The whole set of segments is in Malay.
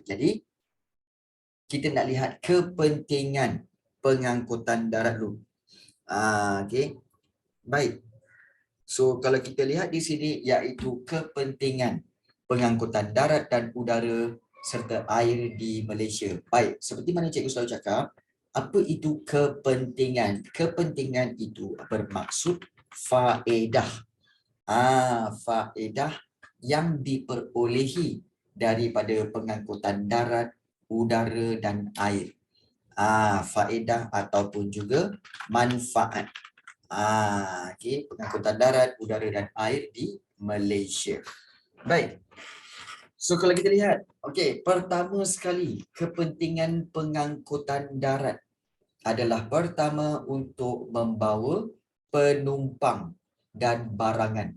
Jadi kita nak lihat kepentingan pengangkutan darat dulu. Okey. Baik. So kalau kita lihat di sini iaitu kepentingan pengangkutan darat dan udara serta air di Malaysia. Baik, seperti mana cikgu selalu cakap, apa itu kepentingan? Kepentingan itu bermaksud faedah. Faedah yang diperolehi daripada pengangkutan darat, udara dan air. Faedah ataupun juga manfaat. Okey, pengangkutan darat, udara dan air di Malaysia. Baik. So kalau kita lihat, okey, pertama sekali kepentingan pengangkutan darat adalah pertama untuk membawa penumpang dan barangan.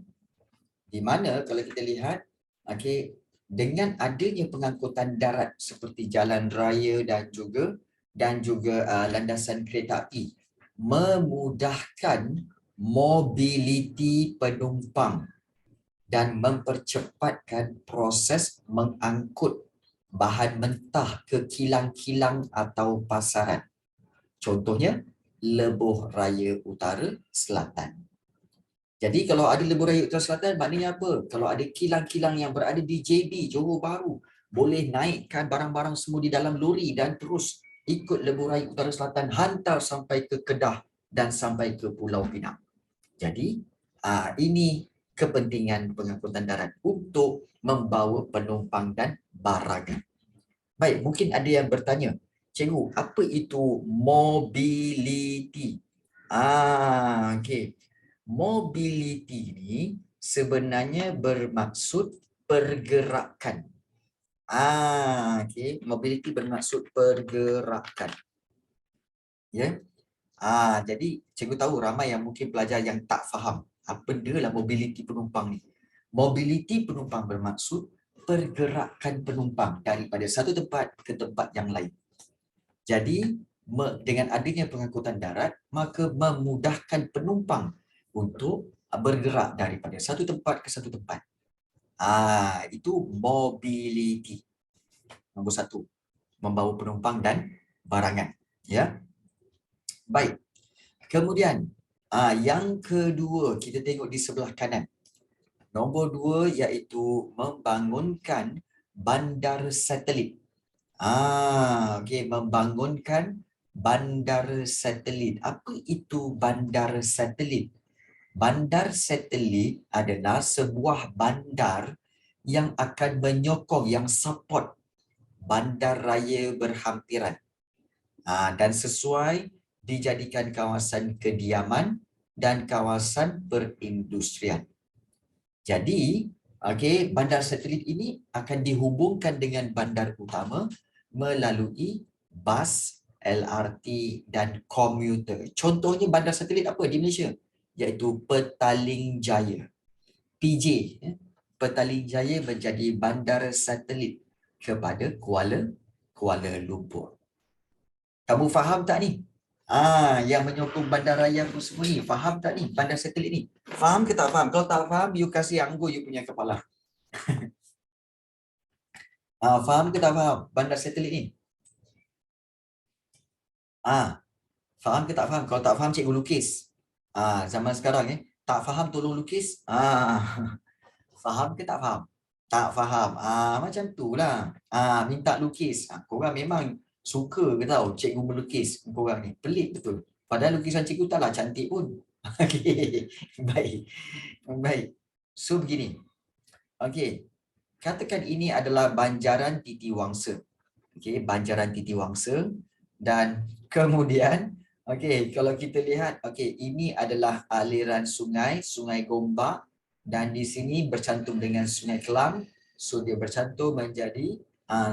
Di mana kalau kita lihat, okey, dengan adanya pengangkutan darat seperti jalan raya dan juga landasan kereta api memudahkan mobiliti penumpang dan mempercepatkan proses mengangkut bahan mentah ke kilang-kilang atau pasaran. Contohnya, Lebuh Raya Utara Selatan. Jadi kalau ada Lebuh Raya Utara Selatan, maknanya apa? Kalau ada kilang-kilang yang berada di JB, Johor Bahru, boleh naikkan barang-barang semua di dalam lori dan terus ikut Lebuh Raya Utara Selatan, hantar sampai ke Kedah dan sampai ke Pulau Pinang. Jadi, ini kepentingan pengangkutan darat untuk membawa penumpang dan barangan. Baik, mungkin ada yang bertanya, cikgu, apa itu mobility? Okey. Mobility ni sebenarnya bermaksud pergerakan. Okey, mobility bermaksud pergerakan. Ya. Jadi cikgu tahu ramai yang mungkin pelajar yang tak faham apa dia lah mobility penumpang ni. Mobility penumpang bermaksud pergerakan penumpang daripada satu tempat ke tempat yang lain. Jadi dengan adanya pengangkutan darat, maka memudahkan penumpang untuk bergerak daripada satu tempat ke satu tempat. Itu mobility. Nombor satu, membawa penumpang dan barangan. Ya. Baik. Kemudian, yang kedua, kita tengok di sebelah kanan. Nombor 2 iaitu membangunkan bandar satelit. Okey, membangunkan bandar satelit. Apa itu bandar satelit? Bandar satelit adalah sebuah bandar yang akan menyokong, yang support bandar raya berhampiran. Dan sesuai dijadikan kawasan kediaman dan kawasan perindustrian. Jadi, bandar satelit ini akan dihubungkan dengan bandar utama melalui bas, LRT dan komuter. Contohnya bandar satelit apa di Malaysia? Iaitu Petaling Jaya. PJ. Petaling Jaya menjadi bandar satelit kepada Kuala Lumpur. Kamu faham tak ni? Yang menyokong bandaraya pun semua ni. Faham tak ni? Bandar satelit ni. Faham ke tak faham? Kalau tak faham, you kasih anggur you punya kepala. Faham ke tak faham? Bandar satelit ni. Faham ke tak faham? Kalau tak faham, cikgu lukis. Zaman sekarang tak faham tolong lukis. Faham ke tak faham? Tak faham. Macam tu lah. Minta lukis. Korang memang suka ke tahu cikgu melukis korang ni. Pelik betul. Padahal lukisan cikgu taklah cantik pun. Okey. Baik. So begini. Okey. Katakan ini adalah Banjaran Titiwangsa. Okey, Banjaran Titiwangsa. Dan kemudian, okey, kalau kita lihat, okey, ini adalah aliran sungai, Sungai Gombak. Dan di sini bercantum dengan Sungai Kelang. So dia bercantum menjadi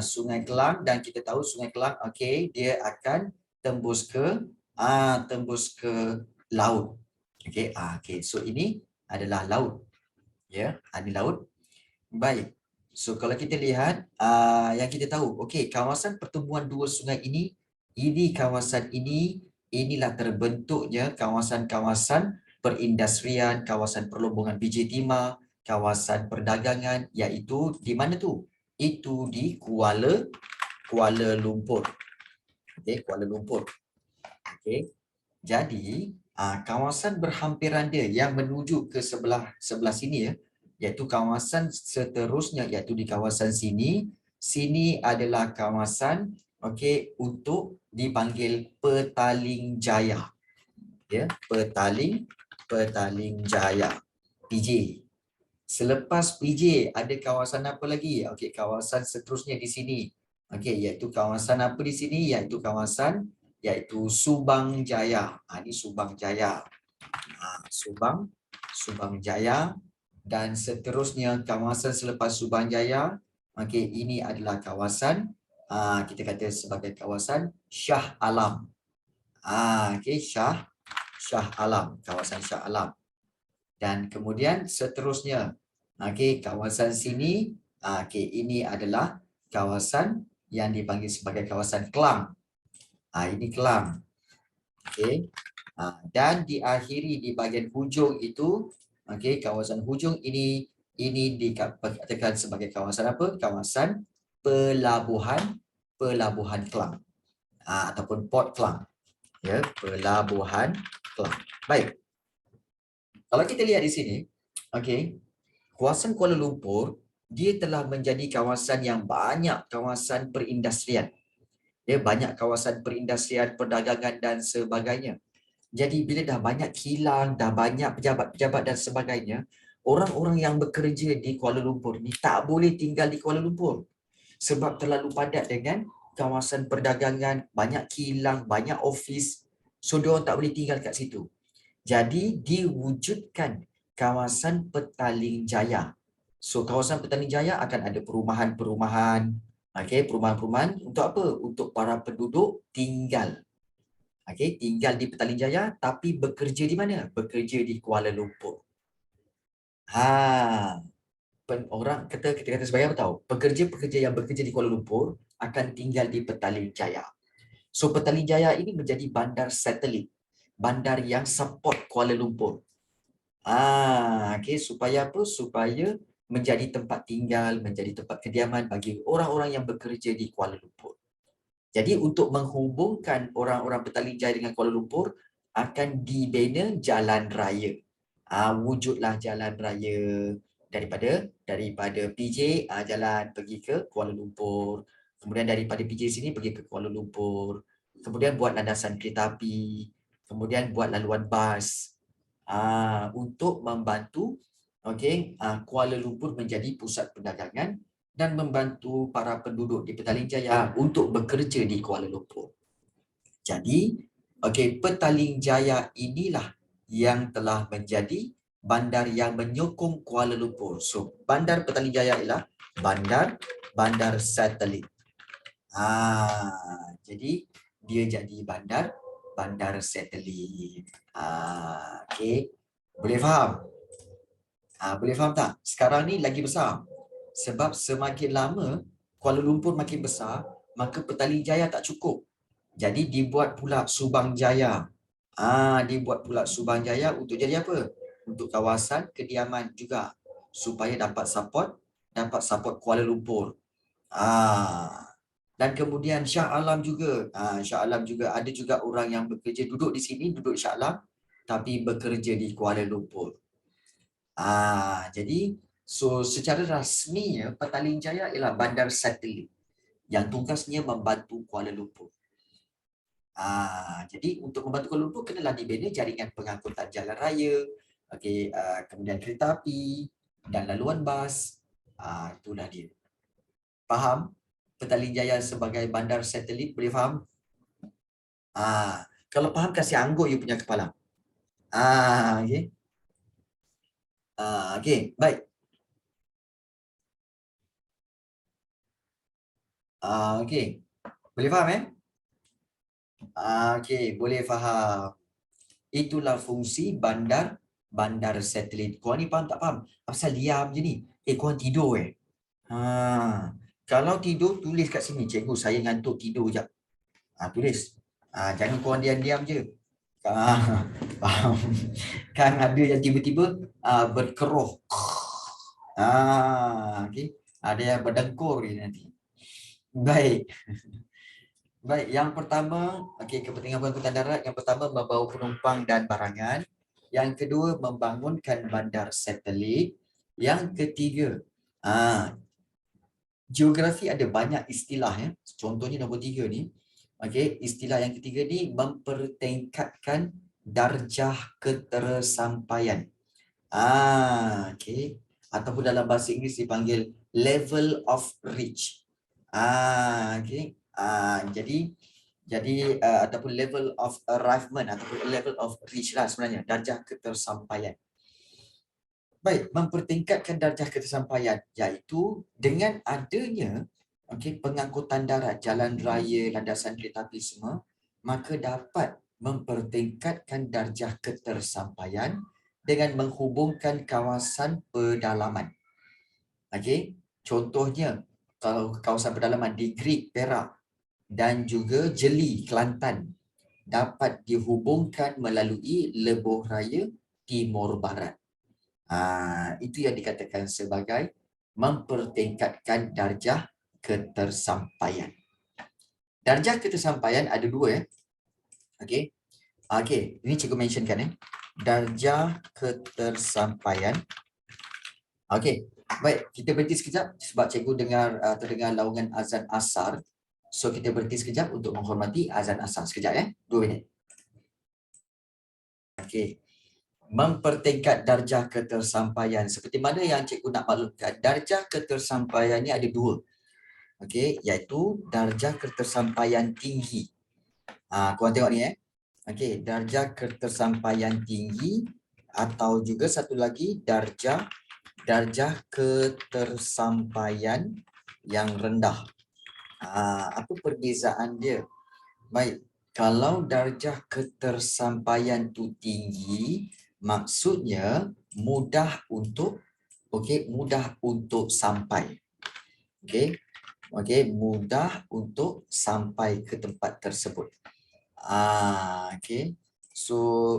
Sungai Kelang, dan kita tahu Sungai Kelang, okey, dia akan tembus ke laut. Okey, so ini adalah laut. Ya, ini laut. Baik. So kalau kita lihat yang kita tahu, okey, kawasan pertemuan dua sungai ini kawasan ini, inilah terbentuknya kawasan-kawasan perindustrian, kawasan perlombongan biji timah, kawasan perdagangan, iaitu di mana tu? Itu di Kuala Kuala Lumpur. Okey, Kuala Lumpur. Okey. Jadi, kawasan berhampiran dia yang menuju ke sebelah sini ya, iaitu kawasan seterusnya iaitu di kawasan sini. Sini adalah kawasan untuk dipanggil Petaling Jaya. Ya, Petaling Jaya. PJ. Selepas PJ ada kawasan apa lagi? Okey, kawasan seterusnya di sini. Okey, iaitu kawasan apa di sini? Iaitu Subang Jaya. Ini Subang Jaya. Subang Jaya, dan seterusnya kawasan selepas Subang Jaya. Okey, ini adalah kawasan kita kata sebagai kawasan Shah Alam. Okey, Shah Alam, kawasan Shah Alam. Dan kemudian seterusnya kawasan sini, ini adalah kawasan yang dipanggil sebagai kawasan Kelang. Ini Kelang. Dan diakhiri di bahagian hujung itu, kawasan hujung ini dikatakan sebagai kawasan apa? Kawasan Pelabuhan Kelang, ataupun Port Kelang. Ya, Pelabuhan Kelang. Baik. Kalau kita lihat di sini, kawasan Kuala Lumpur dia telah menjadi kawasan yang banyak kawasan perindustrian. Dia banyak kawasan perindustrian, perdagangan dan sebagainya. Jadi bila dah banyak kilang, dah banyak pejabat-pejabat dan sebagainya, orang-orang yang bekerja di Kuala Lumpur ni tak boleh tinggal di Kuala Lumpur sebab terlalu padat dengan kawasan perdagangan, banyak kilang, banyak ofis. So diorang tak boleh tinggal kat situ. Jadi diwujudkan kawasan Petaling Jaya. So kawasan Petaling Jaya akan ada perumahan-perumahan. Perumahan-perumahan untuk apa? Untuk para penduduk tinggal. Tinggal di Petaling Jaya tapi bekerja di mana? Bekerja di Kuala Lumpur. Orang kita kata sebagai apa tahu? Pekerja-pekerja yang bekerja di Kuala Lumpur akan tinggal di Petaling Jaya. So Petaling Jaya ini menjadi bandar satelit. Bandar yang support Kuala Lumpur. Supaya apa? Supaya menjadi tempat tinggal, menjadi tempat kediaman bagi orang-orang yang bekerja di Kuala Lumpur. Jadi untuk menghubungkan orang-orang Petaling Jaya dengan Kuala Lumpur akan dibina jalan raya. Wujudlah jalan raya daripada PJ jalan pergi ke Kuala Lumpur. Kemudian daripada PJ sini pergi ke Kuala Lumpur. Kemudian buat landasan kereta api. Kemudian buat laluan bas untuk membantu Kuala Lumpur menjadi pusat perdagangan dan membantu para penduduk di Petaling Jaya untuk bekerja di Kuala Lumpur. Jadi, Petaling Jaya inilah yang telah menjadi bandar yang menyokong Kuala Lumpur. So, bandar Petaling Jaya ialah bandar satelit. Jadi dia jadi bandar satelit. Boleh faham? Boleh faham tak? Sekarang ni lagi besar. Sebab semakin lama Kuala Lumpur makin besar, maka Petaling Jaya tak cukup. Jadi dibuat pula Subang Jaya. Dibuat pula Subang Jaya untuk jadi apa? Untuk kawasan kediaman juga, supaya dapat support Kuala Lumpur. Dan kemudian Shah Alam juga. Shah Alam juga ada juga orang yang bekerja duduk di sini, duduk Shah Alam, tapi bekerja di Kuala Lumpur. Jadi secara rasminya Petaling Jaya ialah bandar satelit yang tugasnya membantu Kuala Lumpur. Jadi untuk membantu Kuala Lumpur kenalah dibina jaringan pengangkutan jalan raya, kemudian kereta api dan laluan bas. Itulah dia. Faham? Petaling Jaya sebagai bandar satelit, boleh faham? Kalau faham kasih angguk you punya kepala. Baik. Boleh faham boleh faham. Itulah fungsi bandar satelit. Korang ni faham tak faham? Pasal diam je ni. Korang tidur Kalau tidur, tulis kat sini. Cikgu, saya ngantuk tidur jap. Tulis. Jangan korang diam-diam je. Faham? Kan ada yang tiba-tiba berkeruh. Ada yang berdengkur ni nanti. Baik. Baik, yang pertama, okey, kepentingan pengangkutan darat yang pertama membawa penumpang dan barangan. Yang kedua, membangunkan bandar satelit. Yang ketiga, geografi ada banyak istilah ya. Contohnya nombor 3 ni. Okey, istilah yang ketiga ni mempertingkatkan darjah ketersampaian. Okey. Ataupun dalam bahasa Inggeris dipanggil level of reach. Okey. Jadi ataupun level of arrivement ataupun level of reach lah sebenarnya, darjah ketersampaian. Baik, mempertingkatkan darjah ketersampaian iaitu dengan adanya pengangkutan darat, jalan raya, landasan kereta api semua, maka dapat mempertingkatkan darjah ketersampaian dengan menghubungkan kawasan pedalaman. Okey, contohnya kalau kawasan pedalaman di Great Perak dan juga Jeli, Kelantan dapat dihubungkan melalui lebuh raya Timur Barat. Itu yang dikatakan sebagai mempertingkatkan darjah ketersampaian. Darjah ketersampaian ada dua ya. Okey. Okey, ini cikgu mentionkan ya. Darjah ketersampaian. Okey. Baik, kita berhenti sekejap sebab cikgu terdengar laungan azan asar. So kita berhenti sekejap untuk menghormati azan asar sekejap ya. 2 minit. Okey. Mempertingkat darjah ketersampaian. Seperti mana yang cikgu nak maklumkan, darjah ketersampaian ni ada dua. Okey, iaitu darjah ketersampaian tinggi. Korang tengok ni Okey, darjah ketersampaian tinggi atau juga satu lagi darjah ketersampaian yang rendah. Apa perbezaan dia? Baik, kalau darjah ketersampaian tu tinggi, maksudnya mudah untuk sampai. Mudah untuk sampai ke tempat tersebut. So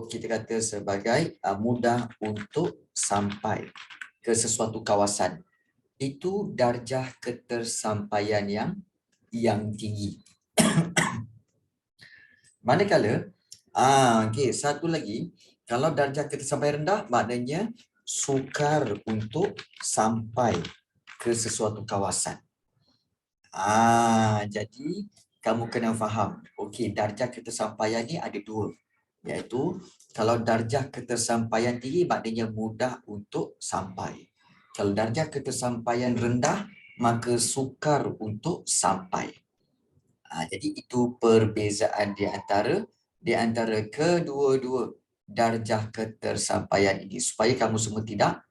kita kata sebagai mudah untuk sampai ke sesuatu kawasan. Itu darjah ketersampaian yang tinggi. Manakala satu lagi, kalau darjah ketersampaian rendah maknanya sukar untuk sampai ke sesuatu kawasan. Jadi kamu kena faham. Okey, darjah ketersampaian ni ada dua. Iaitu kalau darjah ketersampaian tinggi maknanya mudah untuk sampai. Kalau darjah ketersampaian rendah maka sukar untuk sampai. Jadi itu perbezaan di antara kedua-dua darjah ketersampaian ini supaya kamu semua tidak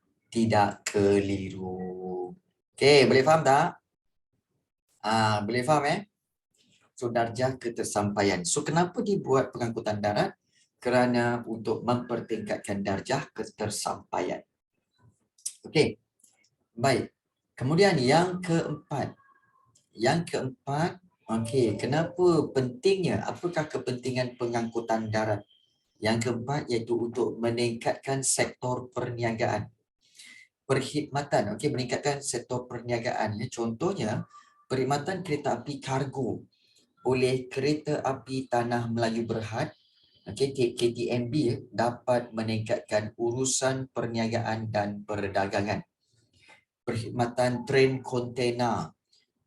keliru. Okey, boleh faham tak? Boleh faham So darjah ketersampaian. So kenapa dibuat pengangkutan darat? Kerana untuk mempertingkatkan darjah ketersampaian. Okey. Baik. Kemudian yang keempat. Okey, kenapa pentingnya? Apakah kepentingan pengangkutan darat? Yang keempat iaitu untuk meningkatkan sektor perniagaan. Perkhidmatan, meningkatkan sektor perniagaan. Contohnya, perkhidmatan kereta api kargo oleh Kereta Api Tanah Melayu Berhad, KTMB dapat meningkatkan urusan perniagaan dan perdagangan. Perkhidmatan tren kontena,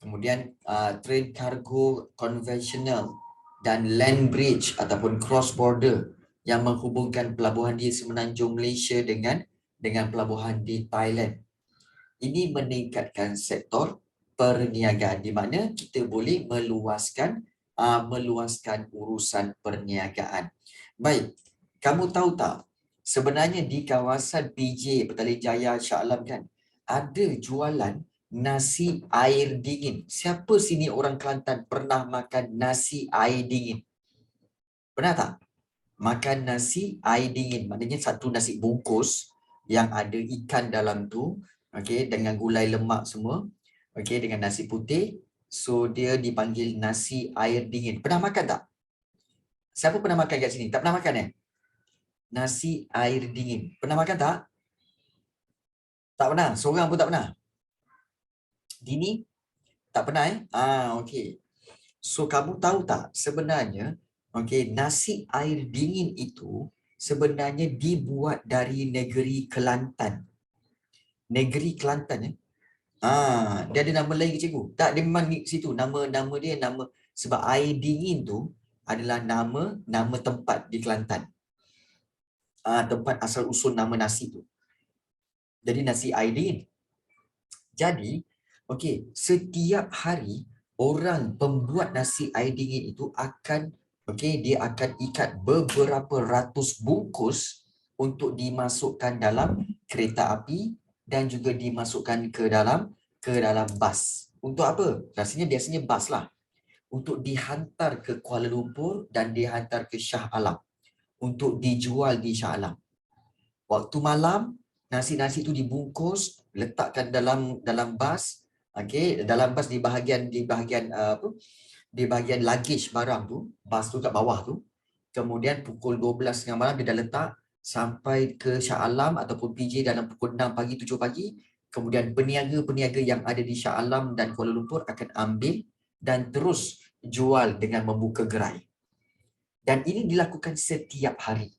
kemudian train kargo konvensional dan land bridge ataupun cross border yang menghubungkan pelabuhan di Semenanjung Malaysia dengan pelabuhan di Thailand. Ini meningkatkan sektor perniagaan di mana kita boleh meluaskan urusan perniagaan. Baik, kamu tahu tak sebenarnya di kawasan PJ Petaling Jaya Shah Alam kan ada jualan nasi air dingin. Siapa sini orang Kelantan pernah makan nasi air dingin? Pernah tak? Makan nasi air dingin. Maknanya satu nasi bungkus yang ada ikan dalam tu, dengan gulai lemak semua, dengan nasi putih. So dia dipanggil nasi air dingin. Pernah makan tak? Siapa pernah makan kat sini? Tak pernah makan Nasi air dingin. Pernah makan tak? Tak pernah. Seorang pun tak pernah. Dini, Tak pernah okey. So kamu tahu tak sebenarnya nasi air dingin itu sebenarnya dibuat dari negeri Kelantan. Negeri Kelantan dia ada nama lain ke cikgu? Tak, dia memang situ nama dia nama sebab air dingin tu adalah nama tempat di Kelantan. Tempat asal usul nama nasi tu. Jadi nasi air dingin. Jadi, setiap hari orang pembuat nasi air dingin itu akan dia akan ikat beberapa ratus bungkus untuk dimasukkan dalam kereta api dan juga dimasukkan ke dalam bas. Untuk apa? Biasanya bas lah. Untuk dihantar ke Kuala Lumpur dan dihantar ke Shah Alam untuk dijual di Shah Alam. Waktu malam nasi-nasi itu dibungkus, letakkan dalam bas, dalam bas di bahagian luggage barang tu, bas tu kat bawah tu. Kemudian pukul 12 tengah malam dia dah letak sampai ke Shah Alam ataupun PJ dalam pukul 6 pagi 7 pagi. Kemudian peniaga-peniaga yang ada di Shah Alam dan Kuala Lumpur akan ambil dan terus jual dengan membuka gerai. Dan ini dilakukan setiap hari.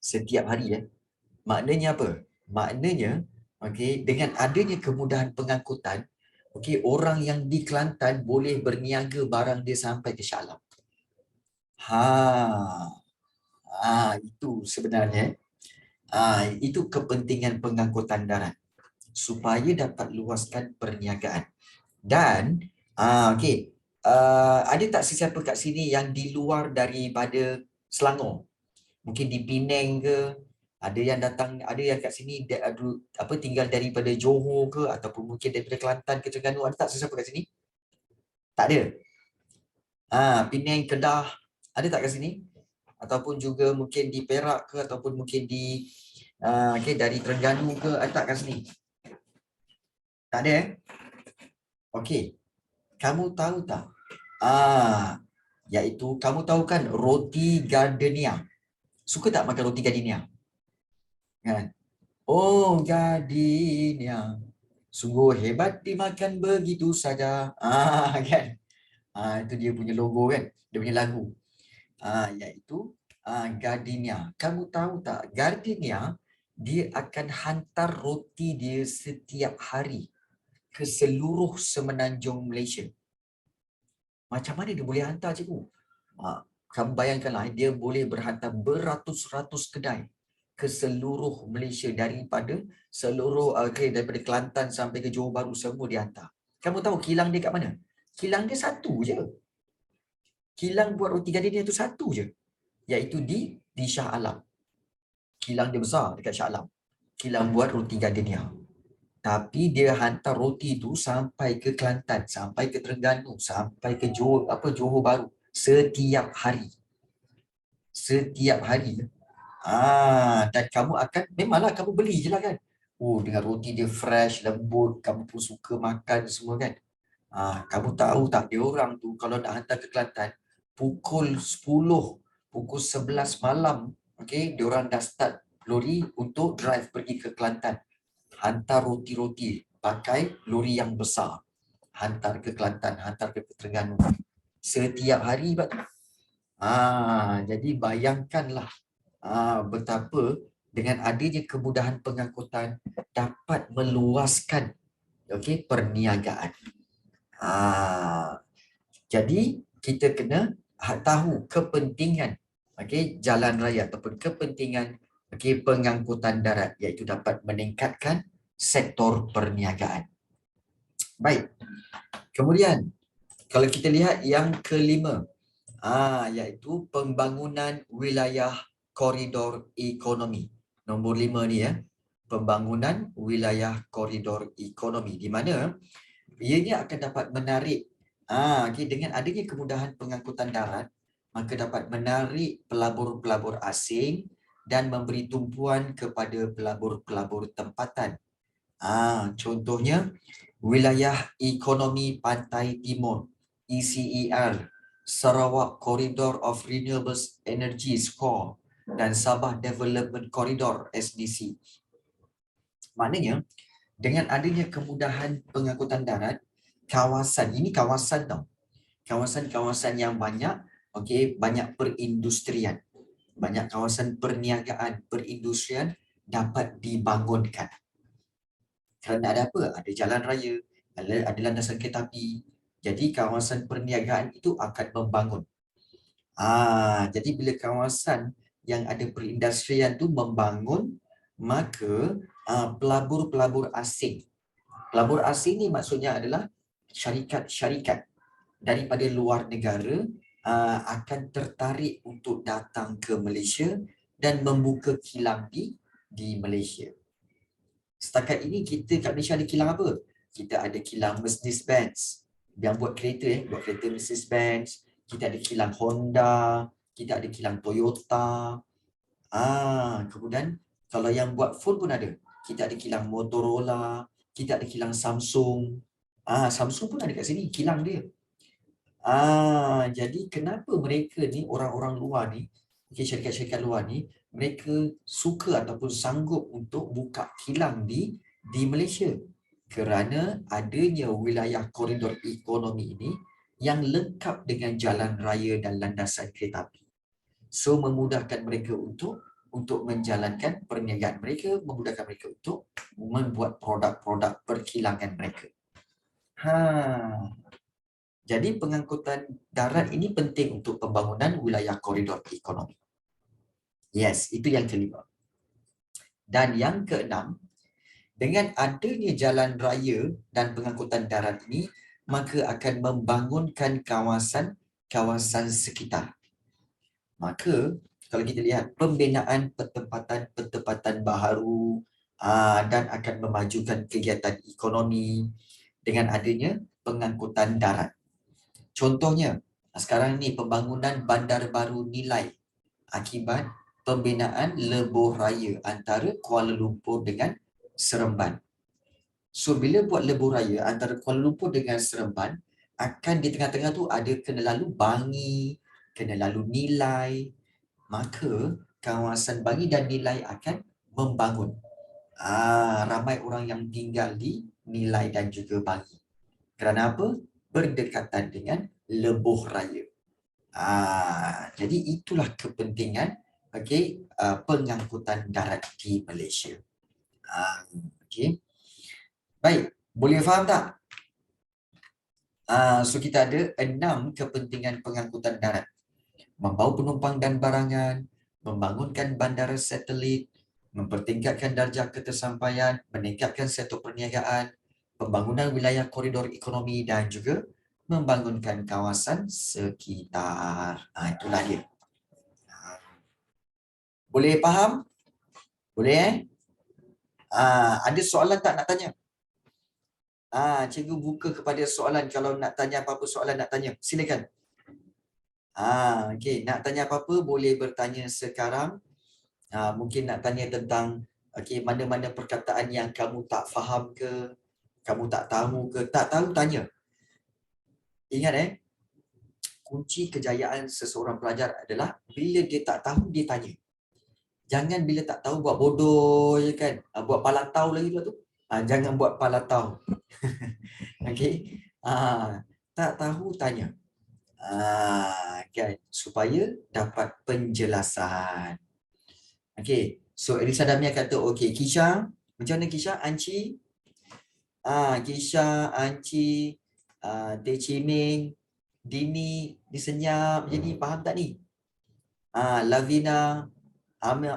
Setiap hari Maknanya apa? Maknanya dengan adanya kemudahan pengangkutan, orang yang di Kelantan boleh berniaga barang dia sampai ke Shah Alam. Itu sebenarnya itu kepentingan pengangkutan darat supaya dapat luaskan perniagaan. Dan ada tak sesiapa kat sini yang di luar daripada Selangor? Mungkin di Penang ke, ada yang datang, ada yang kat sini tinggal daripada Johor ke ataupun mungkin daripada Kelantan ke Terengganu. Ada tak sesiapa kat sini? Tak ada. Penang, Kedah, ada tak kat sini? Ataupun juga mungkin di Perak ke ataupun mungkin di dari Terengganu ke, ada tak kat sini? Tak ada Okey. Kamu tahu tak? Iaitu kamu tahu kan roti gardenia? Suka tak makan roti gardenia? Kan? Oh, gardenia. Sungguh hebat dimakan begitu saja. Kan? Itu dia punya logo kan? Dia punya lagu. Iaitu gardenia. Kamu tahu tak? Gardenia dia akan hantar roti dia setiap hari ke seluruh semenanjung Malaysia. Macam mana dia boleh hantar, cikgu? Kamu bayangkanlah, dia boleh berhantar beratus-ratus kedai ke seluruh Malaysia daripada daripada Kelantan sampai ke Johor Bahru semua dia hantar. Kamu tahu kilang dia kat mana? Kilang dia satu je. Kilang buat roti gardenia itu satu je. Iaitu di Shah Alam. Kilang dia besar dekat Shah Alam. Kilang buat roti gardenia. Tapi dia hantar roti itu sampai ke Kelantan, sampai ke Terengganu, sampai ke Johor Bahru setiap hari. Setiap hari. Dan kamu akan, memanglah kamu beli je lah kan. Dengan roti dia fresh, lembut, kamu pun suka makan semua kan. Kamu tahu tak, dia orang tu kalau nak hantar ke Kelantan, pukul 10, pukul 11 malam, dia orang dah start lori untuk drive pergi ke Kelantan. Hantar roti-roti pakai lori yang besar. Hantar ke Kelantan, hantar ke Terengganu. Setiap hari, jadi bayangkanlah betapa dengan adanya kemudahan pengangkutan dapat meluaskan perniagaan. Jadi kita kena tahu kepentingan jalan raya ataupun kepentingan pengangkutan darat, iaitu dapat meningkatkan sektor perniagaan. Baik. Kemudian kalau kita lihat yang kelima, iaitu pembangunan wilayah koridor ekonomi. Nombor 5 ni pembangunan wilayah koridor ekonomi, di mana ianya akan dapat menarik dengan adanya kemudahan pengangkutan darat, maka dapat menarik pelabur-pelabur asing dan memberi tumpuan kepada pelabur-pelabur tempatan. Contohnya wilayah ekonomi pantai timur ECER, Sarawak Corridor of Renewable Energy SCORE dan Sabah Development Corridor SDC. Maknanya dengan adanya kemudahan pengangkutan darat, kawasan. Ini kawasan tau. Kawasan-kawasan yang banyak, okey, banyak perindustrian. Banyak kawasan perniagaan, perindustrian dapat dibangunkan. Kerana ada apa? Ada jalan raya, ada landasan kereta api. Jadi kawasan perniagaan itu akan membangun. Jadi bila kawasan yang ada perindustrian tu membangun, maka pelabur-pelabur asing. Pelabur asing ni maksudnya adalah syarikat-syarikat daripada luar negara akan tertarik untuk datang ke Malaysia dan membuka kilang di Malaysia. Setakat ini kita kat Malaysia ada kilang apa? Kita ada kilang Mercedes-Benz yang buat kereta, buat kereta Mercedes-Benz. Kita ada kilang Honda, kita ada kilang Toyota. Kemudian kalau yang buat phone pun ada. Kita ada kilang Motorola, kita ada kilang Samsung. Samsung pun ada kat sini, kilang dia. Jadi kenapa mereka ni, orang-orang luar ni, syarikat-syarikat luar ni, mereka suka ataupun sanggup untuk buka kilang di Malaysia? Kerana adanya wilayah koridor ekonomi ini yang lengkap dengan jalan raya dan landasan kereta api. So memudahkan mereka untuk menjalankan perniagaan mereka, memudahkan mereka untuk membuat produk-produk perkilangan mereka. Jadi pengangkutan darat ini penting untuk pembangunan wilayah koridor ekonomi. Yes, itu yang kelima. Dan yang keenam, dengan adanya jalan raya dan pengangkutan darat ini, maka akan membangunkan kawasan sekitar. Maka kalau kita lihat pembinaan pertempatan baharu dan akan memajukan kegiatan ekonomi dengan adanya pengangkutan darat. Contohnya, sekarang ni pembangunan bandar baru Nilai akibat pembinaan lebuh raya antara Kuala Lumpur dengan Seremban. So bila buat lebuh raya antara Kuala Lumpur dengan Seremban, akan di tengah-tengah tu ada kena lalu Bangi, kena lalu Nilai. Maka kawasan Bangi dan Nilai akan membangun. Ramai orang yang tinggal di Nilai dan juga Bangi. Kerana apa? Berdekatan dengan lebuh raya. Jadi itulah kepentingan pengangkutan darat di Malaysia. Baik, boleh faham tak? So kita ada 6 kepentingan pengangkutan darat. Membawa penumpang dan barangan, membangunkan bandara satelit, mempertingkatkan darjah ketersampaian, meningkatkan sektor perniagaan, pembangunan wilayah koridor ekonomi dan juga membangunkan kawasan sekitar. Itulah dia. Boleh faham? Boleh ada soalan tak nak tanya? Cikgu buka kepada soalan. Kalau nak tanya apa-apa soalan nak tanya, silakan. Okey, nak tanya apa-apa boleh bertanya sekarang. Mungkin nak tanya tentang mana-mana perkataan yang kamu tak faham ke, kamu tak tahu ke, tak tahu tanya. Ingat kunci kejayaan seseorang pelajar adalah bila dia tak tahu dia tanya. Jangan bila tak tahu buat bodoh je kan. Buat palatau lagi pula tu. Jangan buat palatau. Okey. Tak tahu tanya. Kan, supaya dapat penjelasan. Okey. So Elisa Damia kata okey, Kisha, macam mana Kisha? Anci? Kisha, Anci, Teh Ciming, Dini, ni senyap je ni, faham tak ni? Lavina,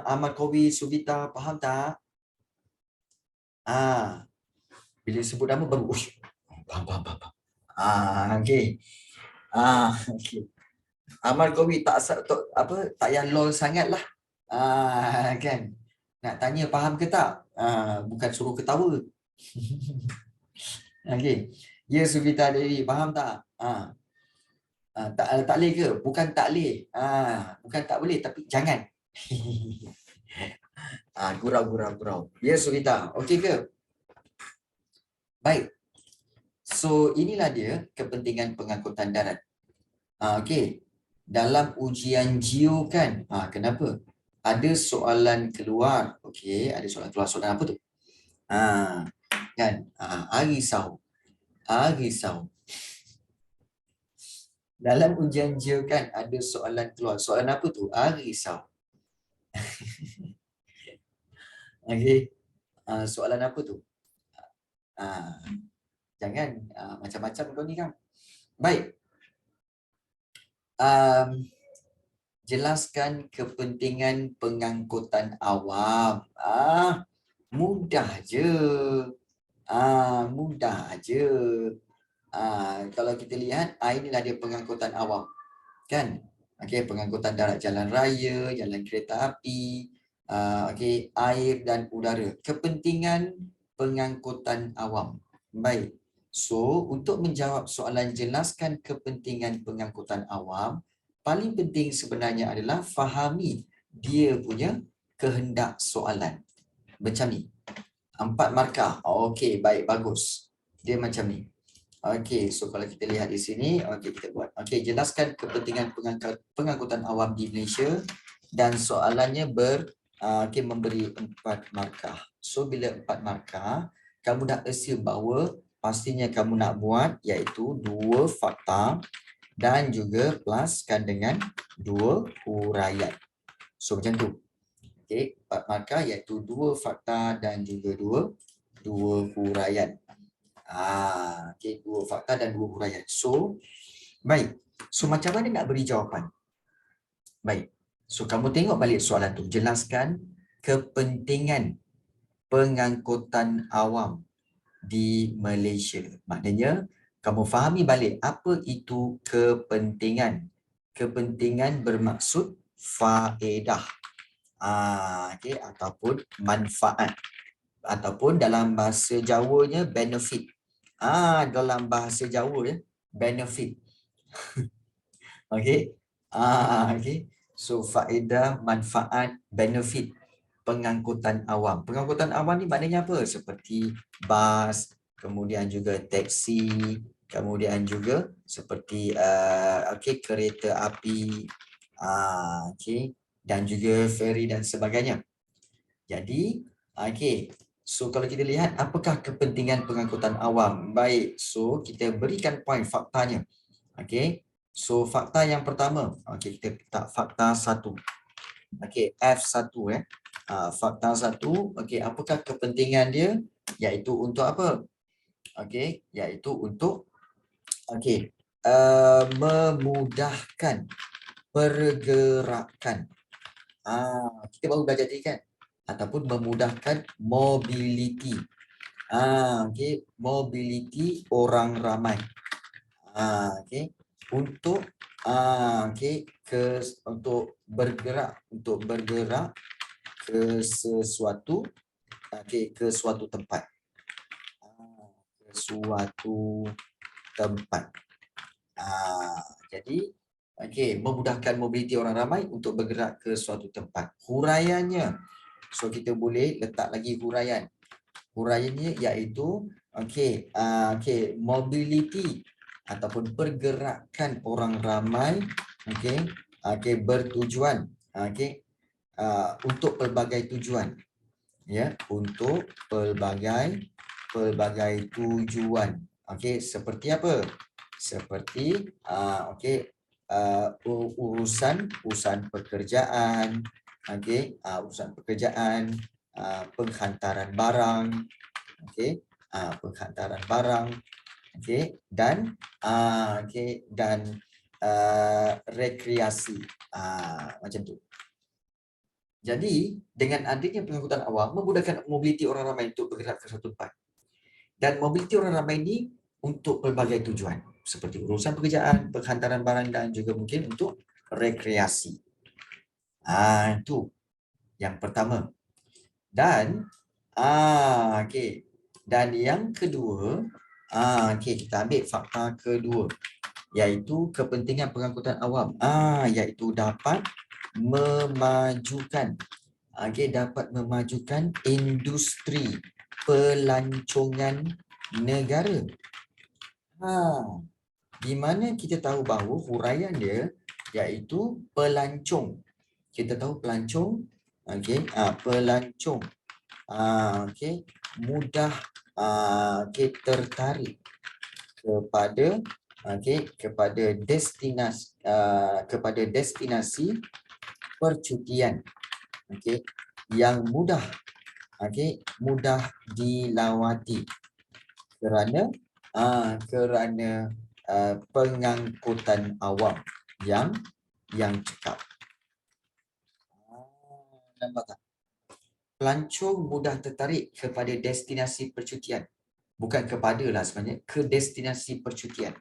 Ahmad Kowi, Subita, faham tak? Bila sebut nama baru faham. Okey. Okey. Ahmad Kowi tak payah lol sangatlah. Kan. Nak tanya faham ke tak? Bukan suruh ketawa. Okey. Ya Subita Dewi, faham tak? Tak boleh ke? Bukan tak boleh. Bukan tak boleh tapi jangan. Gurau. Ya Subita, okey ke? Baik. So inilah dia kepentingan pengangkutan darat. Okey. Dalam ujian Geo kan, kenapa? Ada soalan keluar. Okey, ada soalan keluar. Soalan apa tu? Kan? Risau. risau. Dalam ujian je kan ada soalan keluar. Soalan apa tu? Risau. Okey. Soalan apa tu? Jangan macam-macam kau ni kan. Baik. Jelaskan kepentingan pengangkutan awam. Mudah je. Mudah je. Kalau kita lihat, inilah dia pengangkutan awam. Kan? Okey, pengangkutan darat, jalan raya, jalan kereta api, okey, air dan udara. Kepentingan pengangkutan awam. Baik. So, untuk menjawab soalan jelaskan kepentingan pengangkutan awam, paling penting sebenarnya adalah fahami dia punya kehendak soalan. Macam ni. 4 markah. Okey, baik, bagus. Dia macam ni. Okey, so kalau kita lihat di sini, okey kita buat. Okey, jelaskan kepentingan pengangkutan awam di Malaysia dan soalannya memberi 4 markah. So bila 4 markah, kamu dah assume bahawa pastinya kamu nak buat iaitu 2 fakta dan juga pluskan dengan 2 huraian. So macam tu. Okey, 4 markah iaitu 2 fakta dan juga 2 huraian. Okey, 2 fakta dan 2 huraian. So, baik. So macam mana nak beri jawapan? Baik. So kamu tengok balik soalan tu. Jelaskan kepentingan pengangkutan awam di Malaysia. Maknanya kamu fahami balik apa itu kepentingan. Kepentingan bermaksud faedah. Okey, ataupun manfaat. Ataupun dalam bahasa Jawanya benefit. Dalam bahasa Jawa ya, benefit. Okey. Okey. So faedah, manfaat, benefit pengangkutan awam. Pengangkutan awam ni maknanya apa? Seperti bas, kemudian juga teksi, kemudian juga seperti kereta api, okey, dan juga feri dan sebagainya. Jadi, okey. So kalau kita lihat apakah kepentingan pengangkutan awam? Baik. So kita berikan poin faktanya. Okey. So fakta yang pertama, okey kita letak fakta 1. Okey, F1 fakta 1, okey apakah kepentingan dia? Iaitu untuk apa? Okey, iaitu untuk memudahkan pergerakan. Kita baru belajar tadi kan? Ataupun memudahkan mobility. Okey, mobility orang ramai. Okey, untuk untuk bergerak ke sesuatu ke suatu tempat. Ke suatu tempat. Jadi memudahkan mobiliti orang ramai untuk bergerak ke suatu tempat. Huraiannya. So kita boleh letak lagi huraian. Huraiannya iaitu mobiliti ataupun pergerakan orang ramai bertujuan untuk pelbagai tujuan, ya, untuk pelbagai tujuan. Seperti apa? Seperti urusan pekerjaan, urusan pekerjaan, penghantaran barang, penghantaran barang, dan rekreasi, macam tu. Jadi dengan adanya pengangkutan awam memudahkan mobiliti orang ramai untuk bergerak ke suatu tempat. Dan mobiliti orang ramai ini untuk pelbagai tujuan seperti urusan pekerjaan, penghantaran barang dan juga mungkin untuk rekreasi. Itu yang pertama. Dan dan yang kedua, kita ambil fakta kedua, iaitu kepentingan pengangkutan awam, iaitu dapat memajukan industri pelancongan negara. Di mana kita tahu bahawa huraian dia iaitu pelancong. Kita tahu pelancong, pelancong mudah tertarik kepada kepada destinasi percutian yang mudah mudah dilawati kerana pengangkutan awam yang cekap. Nampak tak? Pelancong mudah tertarik kepada destinasi percutian. Bukan kepada lah sebenarnya, ke destinasi percutian.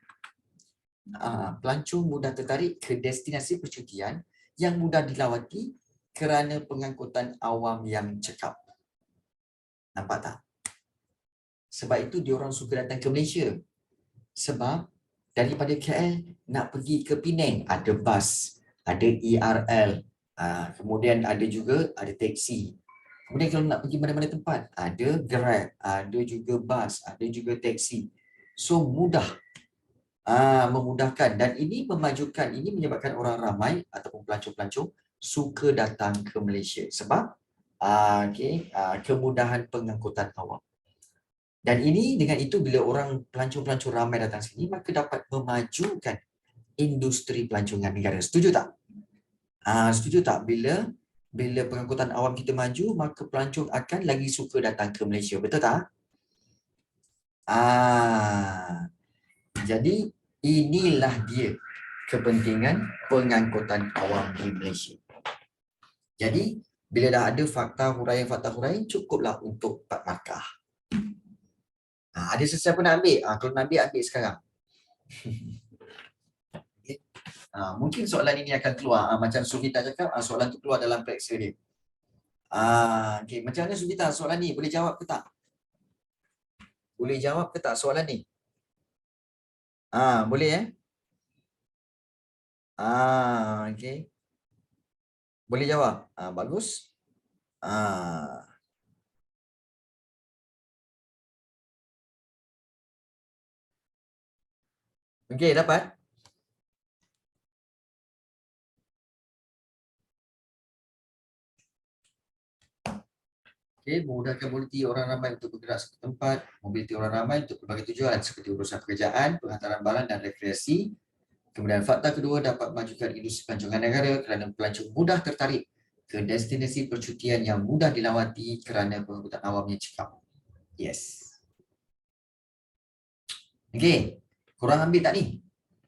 Pelancong mudah tertarik ke destinasi percutian yang mudah dilawati kerana pengangkutan awam yang cekap. Nampak tak? Sebab itu diorang suka datang ke Malaysia. Sebab daripada KL nak pergi ke Penang, ada bas, ada ERL, kemudian ada juga teksi. Kemudian kalau nak pergi mana-mana tempat, ada Grab, ada juga bas, ada juga teksi. So mudah, memudahkan, dan ini menyebabkan orang ramai ataupun pelancong-pelancong suka datang ke Malaysia sebab kemudahan pengangkutan awam. Dan ini dengan itu bila orang pelancong-pelancong ramai datang sini, maka dapat memajukan industri pelancongan negara. Setuju tak? Setuju tak? Bila pengangkutan awam kita maju, maka pelancong akan lagi suka datang ke Malaysia. Betul tak? Jadi inilah dia kepentingan pengangkutan awam di Malaysia. Jadi bila dah ada fakta huraian, cukuplah untuk 4 markah. Ada sesiapa nak ambil? Kalau nak ambil sekarang. Mungkin soalan ini akan keluar. Macam Suvita cakap, soalan tu keluar dalam periksa dia. Macam mana Suvita soalan ni? Boleh jawab ke tak? Boleh jawab ke tak soalan ni? Boleh okey. Boleh jawab? Bagus. Okey, dapat? Memudahkan mobiliti orang ramai untuk bergerak ke tempat, mobiliti orang ramai untuk berbagai tujuan seperti urusan pekerjaan, penghantaran barang dan rekreasi. Kemudian fakta kedua, dapat memajukan industri pelancongan negara kerana pelancong mudah tertarik ke destinasi percutian yang mudah dilawati kerana pengangkutan awam yang cekap. Yes. Okey, korang ambil tak ni?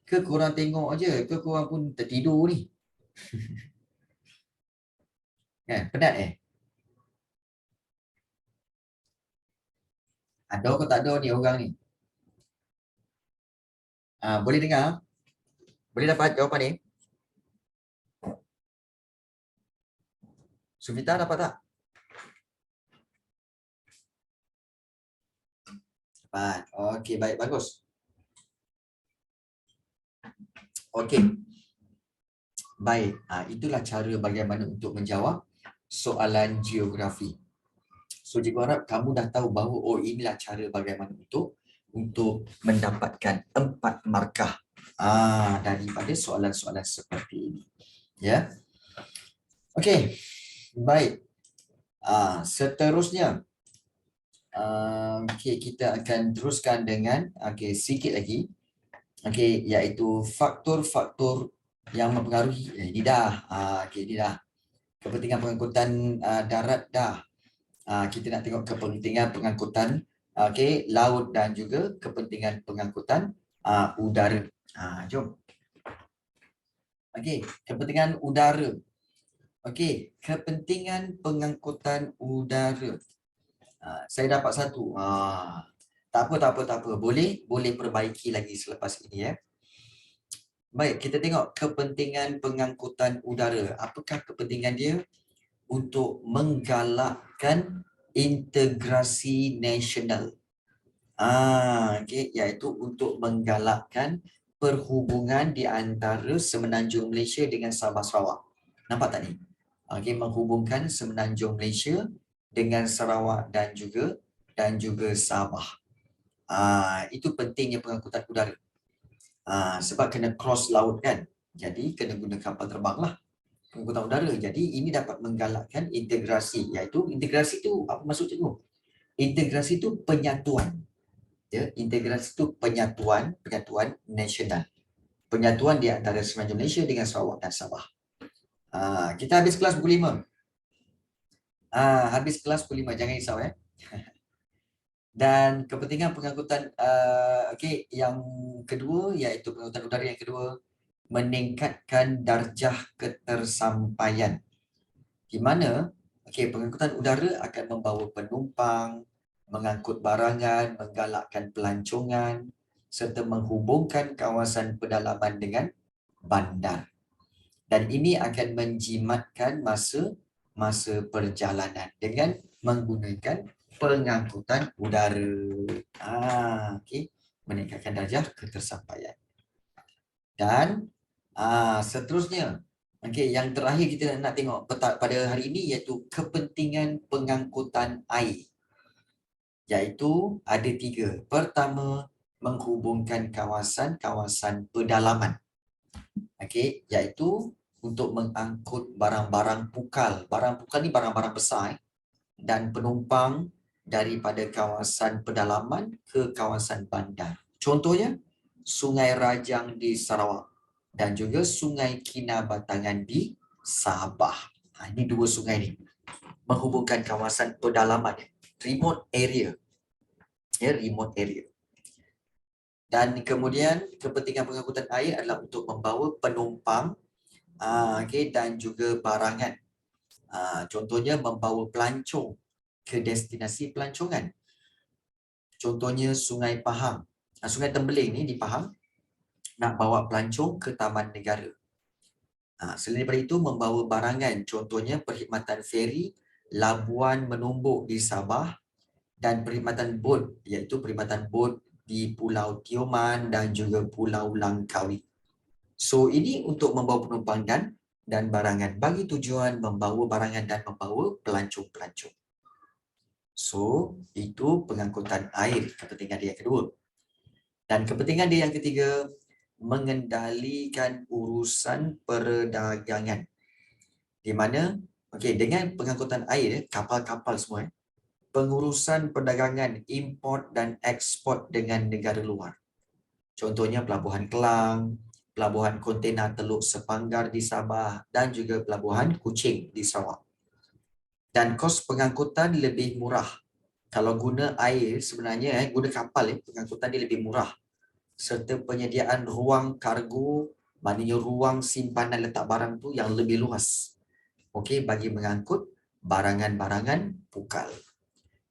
Ke korang tengok aje? Ke korang pun tertidur ni? Penat Ada ke tak ada ni orang ni? Boleh dengar? Boleh dapat jawapan ni? Suvita dapat tak? Dapat. Okey, baik, bagus. Okey. Baik, itulah cara bagaimana untuk menjawab soalan geografi. So, cikgu harap kamu dah tahu bahawa inilah cara bagaimana untuk mendapatkan 4 markah daripada soalan-soalan seperti ini. Ya. Okey. Baik. Seterusnya kita akan teruskan dengan sikit lagi. Iaitu faktor-faktor yang mempengaruhi ini dah. Ini dah. Kepentingan pengangkutan darat dah. Kita nak tengok kepentingan pengangkutan laut dan juga kepentingan pengangkutan udara. Jom. Kepentingan udara. Kepentingan pengangkutan udara. Saya dapat satu. Tak apa. Boleh perbaiki lagi selepas ini ya. Baik, kita tengok kepentingan pengangkutan udara. Apakah kepentingan dia? Untuk menggalakkan integrasi nasional. Iaitu untuk menggalakkan perhubungan di antara Semenanjung Malaysia dengan Sabah Sarawak. Nampak tak ni? Menghubungkan Semenanjung Malaysia dengan Sarawak dan juga Sabah. Itu pentingnya pengangkutan udara. Sebab kena cross laut kan. Jadi kena guna kapal terbang lah. Pengangkutan udara. Jadi ini dapat menggalakkan integrasi. Iaitu integrasi itu apa maksud cikgu? Integrasi itu penyatuan. Ya, integrasi itu penyatuan nasional. Penyatuan di antara semenanjung Malaysia dengan Sarawak dan Sabah. Kita habis kelas pukul 5. Habis kelas pukul 5, jangan risau ya. Dan kepentingan pengangkutan yang kedua iaitu pengangkutan udara yang kedua, meningkatkan darjah ketersampaian. Di mana pengangkutan udara akan membawa penumpang, mengangkut barangan, menggalakkan pelancongan serta menghubungkan kawasan pedalaman dengan bandar. Dan ini akan menjimatkan masa perjalanan dengan menggunakan pengangkutan udara. Meningkatkan darjah ketersampaian. Dan seterusnya, yang terakhir kita nak tengok pada hari ini iaitu kepentingan pengangkutan air. Iaitu ada 3. Pertama, menghubungkan kawasan pedalaman. Iaitu untuk mengangkut barang-barang pukal. Barang pukal ni barang-barang besar dan penumpang daripada kawasan pedalaman ke kawasan bandar. Contohnya, Sungai Rajang di Sarawak dan juga Sungai Kinabatangan di Sabah. Ini 2 sungai ni menghubungkan kawasan pedalaman, remote area. Remote area. Dan kemudian kepentingan pengangkutan air adalah untuk membawa penumpang dan juga barangan. Contohnya membawa pelancong ke destinasi pelancongan. Contohnya Sungai Pahang. Sungai Tembeling ni di Pahang nak bawa pelancong ke Taman Negara. Selain daripada itu, membawa barangan. Contohnya perkhidmatan feri, labuan menumbuk di Sabah dan perkhidmatan bot, iaitu perkhidmatan bot di Pulau Tioman dan juga Pulau Langkawi. So ini untuk membawa penumpang dan barangan bagi tujuan membawa barangan dan membawa pelancong-pelancong. So itu pengangkutan air, kepentingan dia yang kedua. Dan kepentingan dia yang ketiga, mengendalikan urusan perdagangan. Di mana dengan pengangkutan air, kapal-kapal semua, pengurusan perdagangan import dan ekspor dengan negara luar. Contohnya Pelabuhan Kelang, Pelabuhan Kontena Teluk Sepanggar di Sabah dan juga Pelabuhan Kuching di Sarawak. Dan kos pengangkutan lebih murah. Kalau guna air sebenarnya, guna kapal pengangkutan dia lebih murah. Serta penyediaan ruang kargo, maknanya ruang simpanan letak barang tu yang lebih luas. Bagi mengangkut barangan-barangan pukal.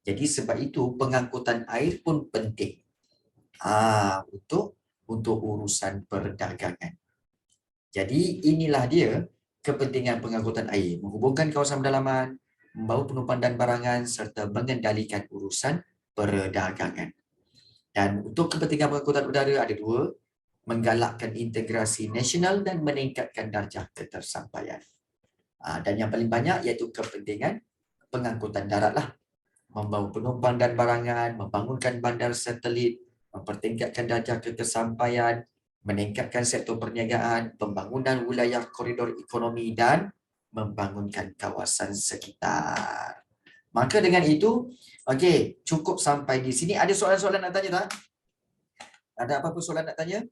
Jadi sebab itu pengangkutan air pun penting. Untuk urusan perdagangan. Jadi inilah dia kepentingan pengangkutan air. Menghubungkan kawasan pedalaman, membawa penumpang dan barangan serta mengendalikan urusan perdagangan. Dan untuk kepentingan pengangkutan udara ada 2. Menggalakkan integrasi nasional dan meningkatkan darjah ketersampaian. Dan yang paling banyak iaitu kepentingan pengangkutan darat lah. Membawa penumpang dan barangan, membangunkan bandar satelit, mempertingkatkan darjah ketersampaian, meningkatkan sektor perniagaan, pembangunan wilayah koridor ekonomi dan membangunkan kawasan sekitar. Maka dengan itu, cukup sampai di sini. Ada soalan-soalan nak tanya tak? Ada apa-apa soalan nak tanya?